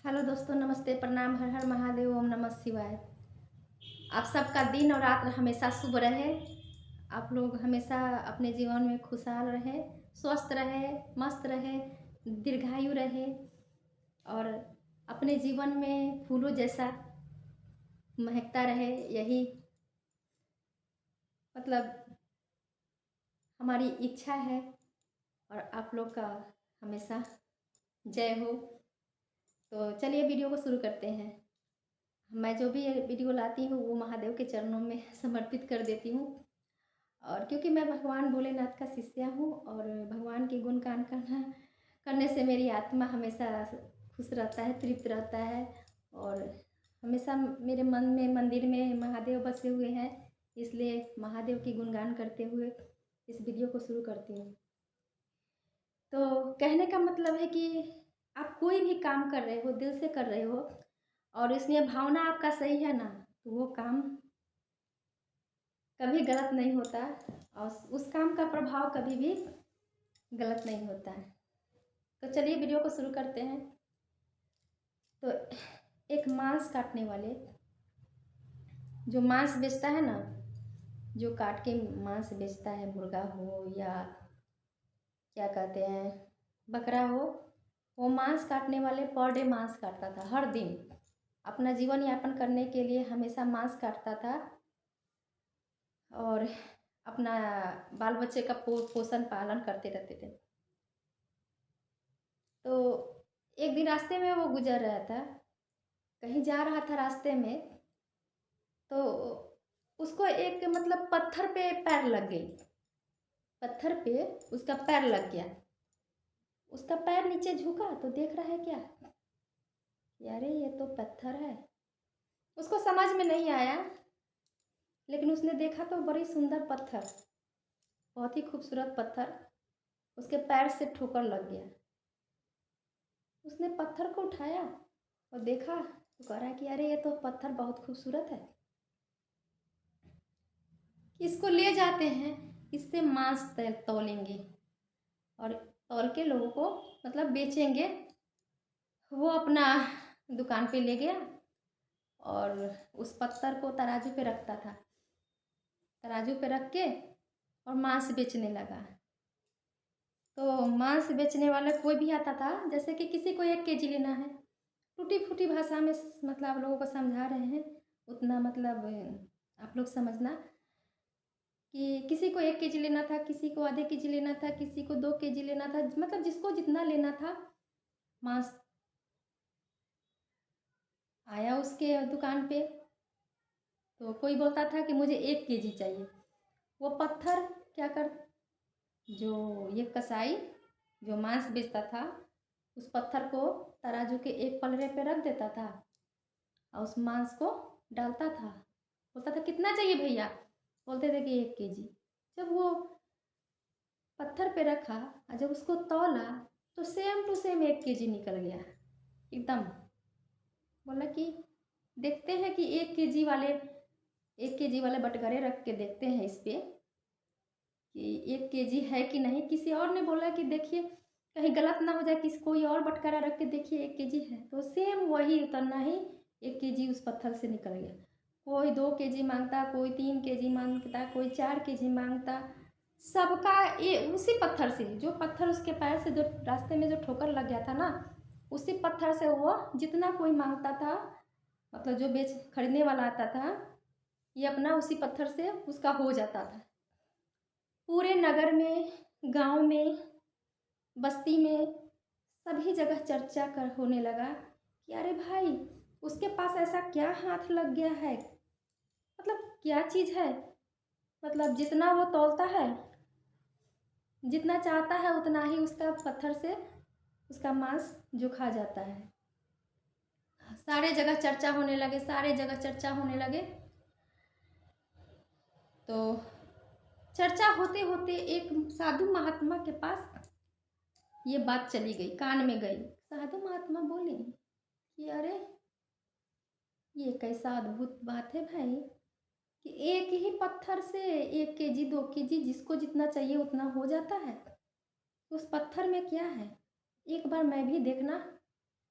Hello दोस्तों, नमस्ते, प्रणाम, हर हर महादेव, ओम नमः शिवाय। आप सबका दिन और रात हमेशा शुभ रहे। आप लोग हमेशा अपने जीवन में खुशहाल रहे, स्वस्थ रहे, मस्त रहे, दीर्घायु रहे और अपने जीवन में फूलों जैसा महकता रहे। यही मतलब हमारी इच्छा है और आप लोग का हमेशा जय हो। तो चलिए वीडियो को शुरू करते हैं। मैं जो भी वीडियो लाती हूँ वो महादेव के चरणों में समर्पित कर देती हूँ। और क्योंकि मैं भगवान भोलेनाथ का शिष्या हूँ और भगवान के गुणगान करने से मेरी आत्मा हमेशा खुश रहता है, तृप्त रहता है। और हमेशा मेरे मन में मंदिर में महादेव बसे हुए हैं, इसलिए महादेव की गुणगान करते हुए इस वीडियो को शुरू करती हूँ। तो कहने का मतलब है कि आप कोई भी काम कर रहे हो, दिल से कर रहे हो और इसमें भावना आपका सही है ना, तो वो काम कभी गलत नहीं होता और उस काम का प्रभाव कभी भी गलत नहीं होता है। तो चलिए वीडियो को शुरू करते हैं। तो एक मांस काटने वाले जो मांस बेचता है ना, जो काट के मांस बेचता है, मुर्गा हो या क्या कहते हैं बकरा हो, वो मांस काटने वाले पर डे मांस काटता था। हर दिन अपना जीवन यापन करने के लिए हमेशा मांस काटता था और अपना बाल बच्चे का पोषण पालन करते रहते थे। तो एक दिन रास्ते में वो गुजर रहा था, कहीं जा रहा था रास्ते में, तो उसको एक पत्थर पे पैर लग गई। पत्थर पे उसका पैर लग गया। उसका पैर नीचे झुका तो देख रहा है क्या, यारे ये तो पत्थर है। उसको समझ में नहीं आया, लेकिन उसने देखा तो बड़ी सुंदर पत्थर, बहुत ही खूबसूरत पत्थर उसके पैर से ठोकर लग गया। उसने पत्थर को उठाया और देखा तो कह रहा है कि अरे ये तो पत्थर बहुत खूबसूरत है, इसको ले जाते हैं, इससे मांस तौलेंगे और तौल के लोगों को बेचेंगे। वो अपना दुकान पे ले गया और उस पत्थर को तराजू पे रखता था, तराजू पे रख के और मांस बेचने लगा। तो मांस बेचने वाला कोई भी आता था, जैसे कि किसी को 1 kg लेना है, टूटी फूटी भाषा में आप लोगों को समझा रहे हैं, उतना आप लोग समझना कि किसी को 1 kg लेना था, किसी को आधे kg लेना था, किसी को 2 kg लेना था, जिसको जितना लेना था मांस। आया उसके दुकान पे तो कोई बोलता था कि मुझे 1 kg चाहिए। वो पत्थर क्या कर, जो ये कसाई जो मांस बेचता था, उस पत्थर को तराजू के एक पलड़े पे रख देता था और उस मांस को डालता था। बोलता था कितना चाहिए भैया, बोलते थे कि 1 kg। जब वो पत्थर पे रखा और जब उसको तौला तो सेम टू सेम 1 kg निकल गया एकदम। बोला कि देखते हैं कि 1 kg वाले बटखरे रख के देखते हैं इस पे कि 1 kg है कि नहीं। किसी और ने बोला कि देखिए कहीं गलत ना हो जाए, किसी कोई और बटखरा रख के देखिए 1 kg है, तो सेम वही उतना ही 1 kg उस पत्थर से निकल गया। कोई 2 kg मांगता, कोई 3 kg मांगता, कोई 4 kg मांगता, सबका ये उसी पत्थर से, जो पत्थर उसके पैर से जो रास्ते में जो ठोकर लग गया था ना, उसी पत्थर से वो जितना कोई मांगता था, जो बेच खरीदने वाला आता था, ये अपना उसी पत्थर से उसका हो जाता था। पूरे नगर में, गांव में, बस्ती में, सभी जगह चर्चा होने लगा कि अरे भाई उसके पास ऐसा क्या हाथ लग गया है, क्या चीज़ है, जितना वो तौलता है, जितना चाहता है उतना ही उसका पत्थर से उसका मांस जो खा जाता है। सारे जगह चर्चा होने लगे, सारे जगह चर्चा होने लगे। तो चर्चा होते होते एक साधु महात्मा के पास ये बात चली गई, कान में गई। साधु महात्मा बोले कि अरे ये कैसा अद्भुत बात है भाई कि एक ही पत्थर से 1 kg 2 kg जिसको जितना चाहिए उतना हो जाता है। उस पत्थर में क्या है, एक बार मैं भी देखना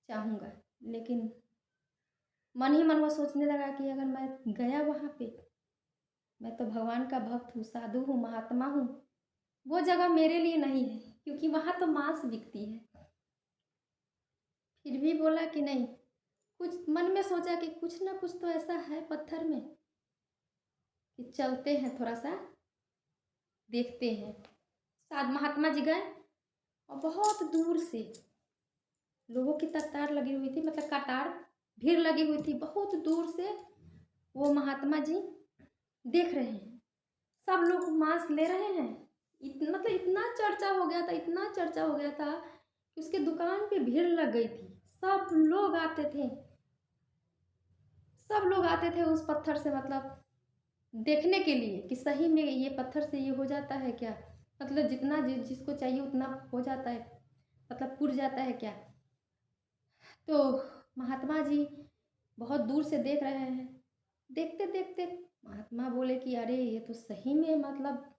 चाहूँगा। लेकिन मन ही मन वो सोचने लगा कि अगर मैं गया वहाँ पे, मैं तो भगवान का भक्त हूँ, साधु हूँ, महात्मा हूँ, वो जगह मेरे लिए नहीं है, क्योंकि वहाँ तो मांस बिकती है। फिर भी बोला कि नहीं, कुछ मन में सोचा कि कुछ ना कुछ तो ऐसा है पत्थर में कि चलते हैं, थोड़ा सा देखते हैं। शायद महात्मा जी गए और बहुत दूर से लोगों की कतार लगी हुई थी, मतलब कतार, भीड़ लगी हुई थी। बहुत दूर से वो महात्मा जी देख रहे हैं, सब लोग मांस ले रहे हैं। मतलब इतना चर्चा हो गया था, इतना चर्चा हो गया था कि उसके दुकान पे भीड़ लग गई थी। सब लोग आते थे, सब लोग आते थे उस पत्थर से, मतलब देखने के लिए कि सही में ये पत्थर से ये हो जाता है क्या, मतलब जितना जिसको चाहिए उतना हो जाता है, मतलब पुर जाता है क्या। तो महात्मा जी बहुत दूर से देख रहे हैं। देखते देखते महात्मा बोले कि अरे ये तो सही में, मतलब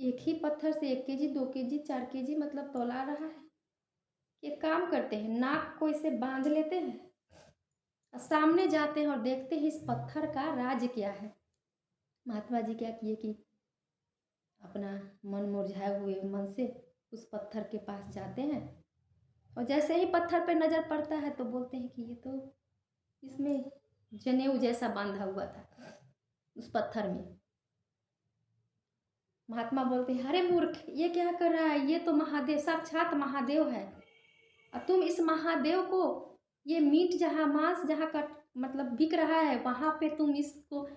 एक ही पत्थर से 1 केजी 2 केजी 4 केजी मतलब तौला रहा है। एक काम करते हैं, नाक को इसे बांध लेते हैं और सामने जाते हैं और देखते हैं इस पत्थर का राज क्या है। महात्मा जी क्या किए कि अपना मन मुरझाए हुए मन से उस पत्थर के पास जाते हैं, और जैसे ही पत्थर पे नज़र पड़ता है तो बोलते हैं कि ये तो इसमें जनेऊ जैसा बांधा हुआ था उस पत्थर में। महात्मा बोलते हैं, अरे मूर्ख, ये क्या कर रहा है, ये तो महादेव, साक्षात महादेव है, और तुम इस महादेव को, ये मीट जहाँ, मांस जहाँ का मतलब बिक रहा है, वहाँ पे तुम इसको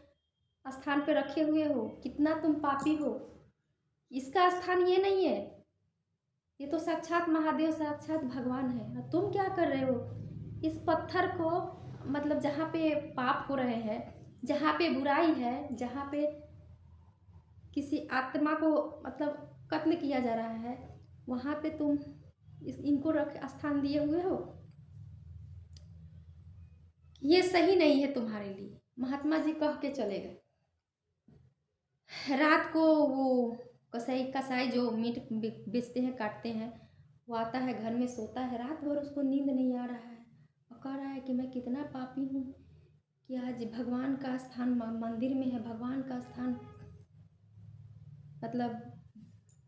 स्थान पे रखे हुए हो, कितना तुम पापी हो। इसका स्थान ये नहीं है, ये तो साक्षात महादेव, साक्षात भगवान है, और तुम क्या कर रहे हो इस पत्थर को, मतलब जहाँ पे पाप हो रहे हैं, जहाँ पे बुराई है, जहाँ पे किसी आत्मा को मतलब कत्ल किया जा रहा है, वहाँ पे तुम इनको रख स्थान दिए हुए हो, ये सही नहीं है तुम्हारे लिए। महात्मा जी कह के चले गए। रात को वो कसाई जो मीट बेचते हैं, काटते हैं, वो आता है घर में, सोता है, रात भर उसको नींद नहीं आ रहा है, और कह रहा है कि मैं कितना पापी हूँ कि आज भगवान का स्थान मंदिर में है, भगवान का स्थान मतलब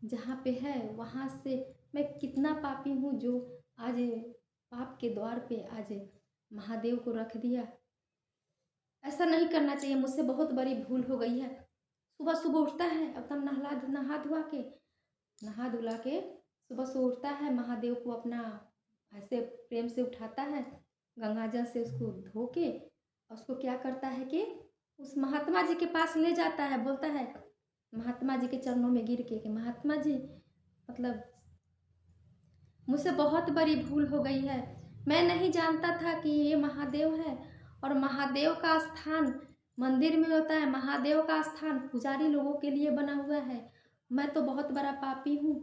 जहाँ पे है वहाँ से मैं कितना पापी हूँ जो आज पाप के द्वार पे आज महादेव को रख दिया। ऐसा नहीं करना चाहिए, मुझसे बहुत बड़ी भूल हो गई है। सुबह सुबह उठता है, एकदम नहा धुला के सुबह सुबह उठता है, महादेव को अपना ऐसे प्रेम से उठाता है, गंगा जल से उसको धो के, और उसको क्या करता है कि उस महात्मा जी के पास ले जाता है। बोलता है महात्मा जी के चरणों में गिर के कि महात्मा जी, मतलब मुझसे बहुत बड़ी भूल हो गई है, मैं नहीं जानता था कि ये महादेव है, और महादेव का स्थान मंदिर में होता है, महादेव का स्थान पुजारी लोगों के लिए बना हुआ है। मैं तो बहुत बड़ा पापी हूँ,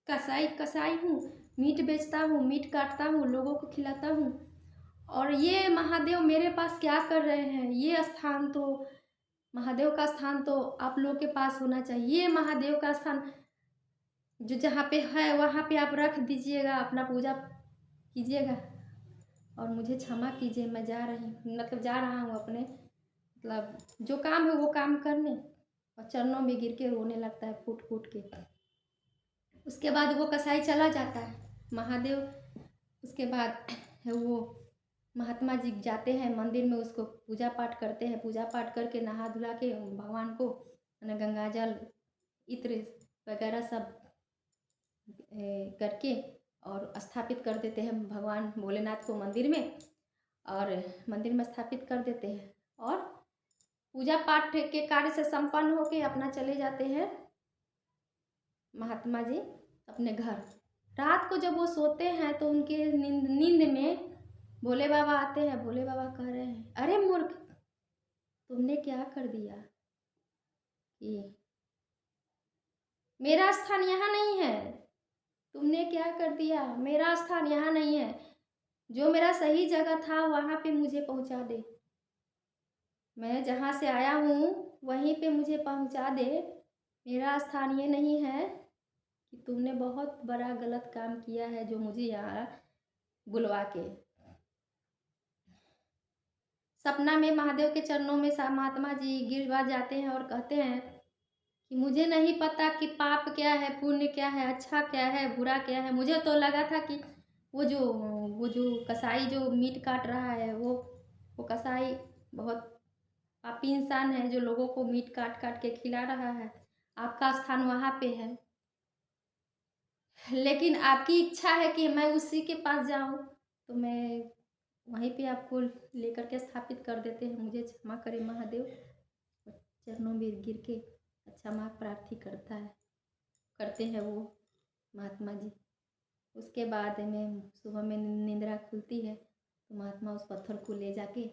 कसाई हूँ, मीट बेचता हूँ, मीट काटता हूँ, लोगों को खिलाता हूँ, और ये महादेव मेरे पास क्या कर रहे हैं। ये स्थान तो, महादेव का स्थान तो आप लोगों के पास होना चाहिए। ये महादेव का स्थान जो जहाँ पे है वहाँ पे आप रख दीजिएगा, अपना पूजा कीजिएगा, और मुझे क्षमा कीजिए, मैं जा रहा हूँ अपने मतलब जो काम है वो काम करने। और चरणों में गिर के रोने लगता है फूट फूट के। उसके बाद वो कसाई चला जाता है, महादेव उसके बाद वो महात्मा जी जाते हैं मंदिर में, उसको पूजा पाठ करते हैं, पूजा पाठ करके नहा धुला के भगवान को गंगा जल इत्र वगैरह सब करके और स्थापित कर देते हैं भगवान भोलेनाथ को मंदिर में, और मंदिर में स्थापित कर देते हैं, और पूजा पाठ के कार्य से संपन्न होके अपना चले जाते हैं महात्मा जी अपने घर। रात को जब वो सोते हैं तो उनके नींद में भोले बाबा आते हैं। भोले बाबा कह रहे हैं, अरे मूर्ख, तुमने क्या कर दिया कि मेरा स्थान यहाँ नहीं है, तुमने क्या कर दिया, मेरा स्थान यहाँ नहीं है, जो मेरा सही जगह था वहाँ पे मुझे पहुँचा दे, मैं जहाँ से आया हूँ वहीं पे मुझे पहुँचा दे, मेरा स्थान ये नहीं है कि तुमने बहुत बड़ा गलत काम किया है जो मुझे यहाँ बुलवा के। सपना में महादेव के चरणों में महात्मा जी गिरवा जाते हैं और कहते हैं कि मुझे नहीं पता कि पाप क्या है, पुण्य क्या है, अच्छा क्या है, बुरा क्या है। मुझे तो लगा था कि वो जो कसाई जो मीट काट रहा है वो कसाई बहुत पापी इंसान है, जो लोगों को मीट काट काट के खिला रहा है। आपका स्थान वहाँ पे है, लेकिन आपकी इच्छा है कि मैं उसी के पास जाऊँ, तो मैं वहीं पे आपको लेकर के स्थापित कर देते हैं। मुझे क्षमा करें महादेव। चरणों में गिर के क्षमा प्रार्थी करते हैं वो महात्मा जी। उसके बाद में सुबह में निंद्रा खुलती है तो महात्मा उस पत्थर को ले जाके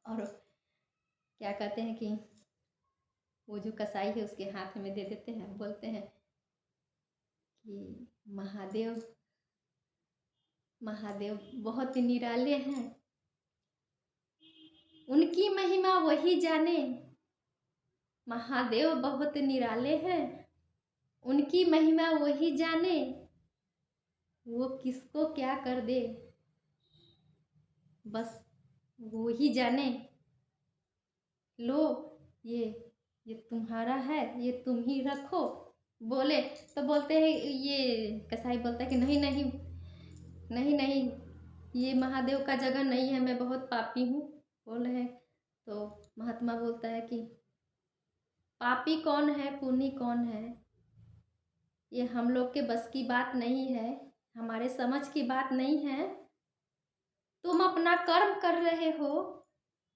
और क्या कहते हैं कि वो जो कसाई है उसके हाथ में दे देते हैं। बोलते हैं कि महादेव महादेव बहुत निराले हैं, उनकी महिमा वही जाने। महादेव बहुत निराले हैं, उनकी महिमा वही जाने, वो किसको क्या कर दे बस वो ही जाने। लो ये तुम्हारा है, ये तुम ही रखो। बोले तो बोलते हैं, ये कसाई बोलता है कि नहीं नहीं नहीं नहीं, ये महादेव का जगह नहीं है, मैं बहुत पापी हूँ। बोल रहे हैं तो महात्मा बोलता है कि पापी कौन है, पुण्य कौन है, ये हम लोग के बस की बात नहीं है, हमारे समझ की बात नहीं है। तुम अपना कर्म कर रहे हो,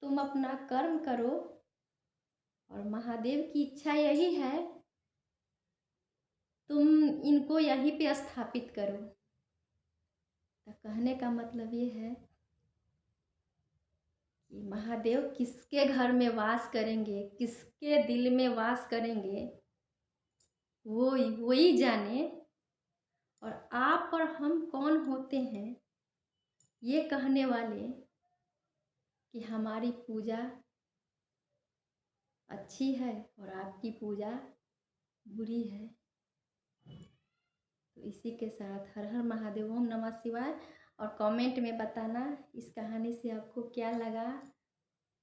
तुम अपना कर्म करो, और महादेव की इच्छा यही है तुम इनको यहीं पे स्थापित करो। तो कहने का मतलब ये है कि महादेव किसके घर में वास करेंगे, किसके दिल में वास करेंगे, वो ही जाने। और आप और हम कौन होते हैं ये कहने वाले कि हमारी पूजा अच्छी है और आपकी पूजा बुरी है। तो इसी के साथ हर हर महादेव, ओम नमः शिवाय। और कमेंट में बताना इस कहानी से आपको क्या लगा,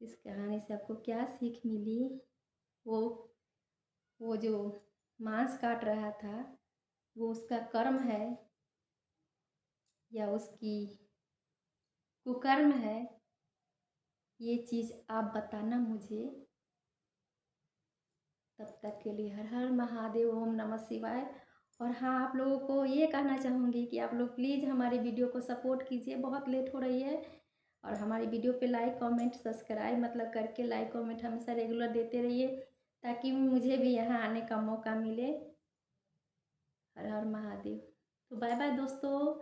इस कहानी से आपको क्या सीख मिली। वो जो मांस काट रहा था वो उसका कर्म है या उसकी कुकर्म है, ये चीज़ आप बताना मुझे। तब तक के लिए हर हर महादेव, ओम नमः शिवाय। और हाँ, आप लोगों को ये कहना चाहूँगी कि आप लोग प्लीज़ हमारी वीडियो को सपोर्ट कीजिए, बहुत लेट हो रही है। और हमारी वीडियो पे लाइक कमेंट सब्सक्राइब मतलब करके लाइक कमेंट हमेशा रेगुलर देते रहिए, ताकि मुझे भी यहाँ आने का मौका मिले। हर हर महादेव। तो बाय बाय दोस्तों।